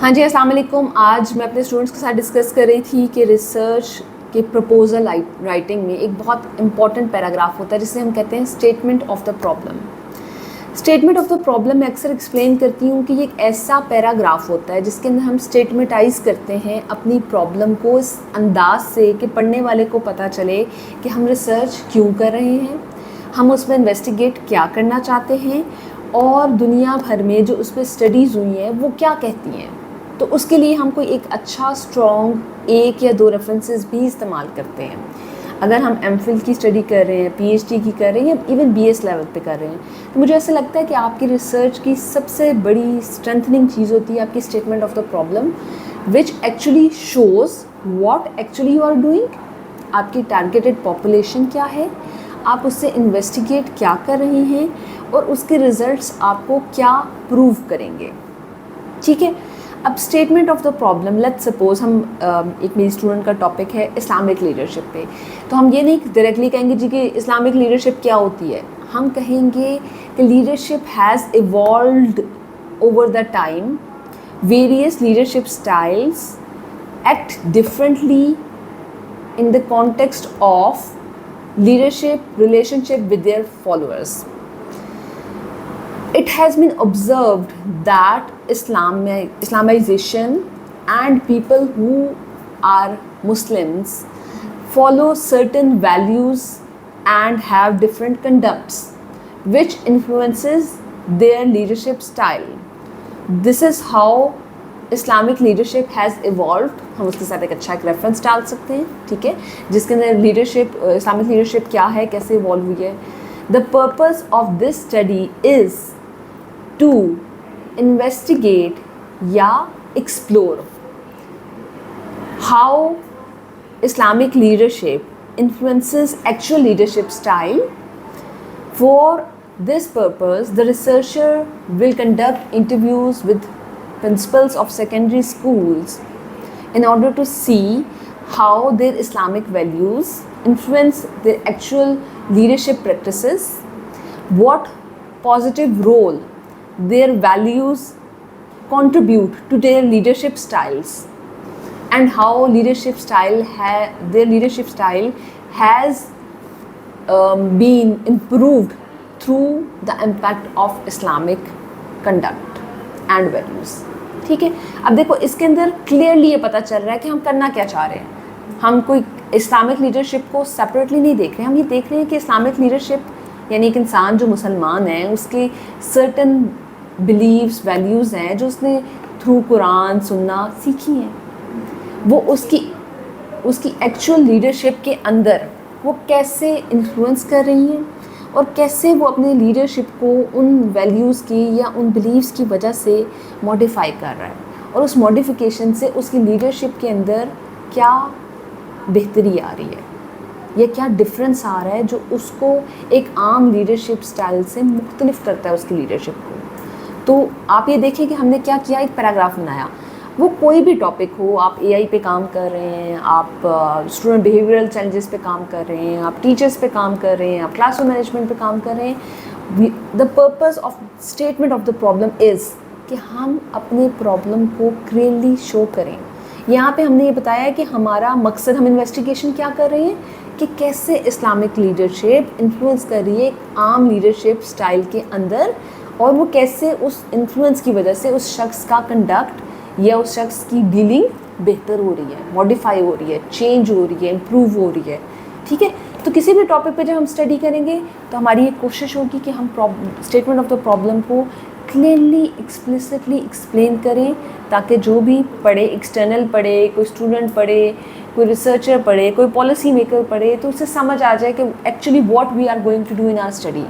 हाँ जी, अस्सलाम वालेकुम। आज मैं अपने स्टूडेंट्स के साथ डिस्कस कर रही थी कि रिसर्च के प्रपोजल राइटिंग में एक बहुत इंपॉर्टेंट पैराग्राफ होता है जिसे हम कहते हैं statement of the problem. Statement of the problem मैं अक्सर एक्सप्लेन करती हूँ कि ये एक ऐसा पैराग्राफ होता है जिसके अंदर हम स्टेटमेंटाइज करते हैं अपनी प्रॉब्लम को इस अंदाज से कि पढ़ने वाले को पता चले कि हम रिसर्च क्यों कर रहे हैं, हम उसमें इन्वेस्टिगेट क्या करना चाहते हैं और दुनिया भर में जो उस पर स्टडीज़ हुई हैं वो क्या कहती हैं। तो उसके लिए हम कोई एक अच्छा स्ट्रॉन्ग एक या दो रेफरेंसेस भी इस्तेमाल करते हैं। अगर हम एमफिल की स्टडी कर रहे हैं, पीएचडी की कर रहे हैं या इवन बीएस लेवल पे कर रहे हैं, तो मुझे ऐसा लगता है कि आपकी रिसर्च की सबसे बड़ी स्ट्रेंथनिंग चीज़ होती है आपकी statement of the problem, which actually shows what actually you are doing, आपकी टारगेटेड पॉपुलेशन क्या है, आप उससे इन्वेस्टिगेट क्या कर रहे हैं और उसके रिजल्ट्स आपको क्या प्रूव करेंगे। ठीक है, अब statement of the problem, let's suppose हम एक मेरी स्टूडेंट का टॉपिक है इस्लामिक लीडरशिप पे, तो हम ये नहीं डायरेक्टली कहेंगे जी कि इस्लामिक लीडरशिप क्या होती है। हम कहेंगे कि leadership has evolved over the time, various leadership styles act differently in the context of leadership relationship with their followers. It has been observed that Islamization and people who are Muslims follow certain values and have different conducts which influences their leadership style. This is how Islamic leadership has evolved. हम उसके साथ एक अच्छा एक reference डाल सकते हैं, ठीक है, जिसके अंदर लीडरशिप, इस्लामिक लीडरशिप क्या है, कैसे इवॉल्व हुई है। The purpose of this study is to investigate या explore how Islamic leadership influences actual leadership style. For this purpose the researcher will conduct interviews with principals of secondary schools in order to see how their Islamic values influence their actual leadership practices, what positive role their values contribute to their leadership styles, and how their leadership style has been improved through the impact of Islamic conduct and values. ठीक है, अब देखो इसके अंदर clearly ये पता चल रहा है कि हम करना क्या चाह रहे हैं। हम कोई इस्लामिक लीडरशिप को सेपरेटली नहीं देख रहे हैं, हम ये देख रहे हैं कि इस्लामिक लीडरशिप यानी एक इंसान जो मुसलमान है उसके सर्टन बिलीव्स, वैल्यूज़ हैं जो उसने थ्रू कुरान सुन्ना सीखी हैं, वो उसकी एक्चुअल लीडरशिप के अंदर वो कैसे इन्फ्लुएंस कर रही हैं और कैसे वो अपने लीडरशिप को उन वैल्यूज़ की या उन बिलीव्स की वजह से मॉडिफाई कर रहा है और उस मॉडिफिकेशन से उसकी लीडरशिप के अंदर क्या बेहतरी आ रही है या क्या डिफरेंस आ रहा है जो उसको एक आम लीडरशिप स्टाइल से मुख्तलिफ करता है उसकी लीडरशिप को। तो आप ये देखें कि हमने क्या किया, एक पैराग्राफ बनाया। वो कोई भी टॉपिक हो, आप एआई पे काम कर रहे हैं, आप स्टूडेंट बिहेवियरल चैलेंजेस पे काम कर रहे हैं, आप टीचर्स पे काम कर रहे हैं, आप क्लासरूम मैनेजमेंट पे काम कर रहे हैं, the purpose of statement of the problem is कि हम अपने प्रॉब्लम को क्लियरली शो करें। यहाँ पे हमने ये बताया कि हमारा मकसद, हम इन्वेस्टिगेशन क्या कर रहे हैं कि कैसे इस्लामिक लीडरशिप इन्फ्लुएंस कर रही है एक आम लीडरशिप स्टाइल के अंदर और वो कैसे उस इन्फ्लुएंस की वजह से उस शख्स का कंडक्ट या उस शख्स की डीलिंग बेहतर हो रही है, मॉडिफाई हो रही है, चेंज हो रही है, इम्प्रूव हो रही है। ठीक है, तो किसी भी टॉपिक पे जब हम स्टडी करेंगे तो हमारी ये कोशिश होगी कि हम स्टेटमेंट ऑफ द प्रॉब्लम को क्लियरली एक्सप्लिसिटली एक्सप्लेन करें ताकि जो भी पढ़े, एक्सटर्नल पढ़े, कोई स्टूडेंट पढ़े, कोई रिसर्चर पढ़े, कोई पॉलिसी मेकर पढ़े, तो उसे समझ आ जाए कि actually what we are going to do in our study.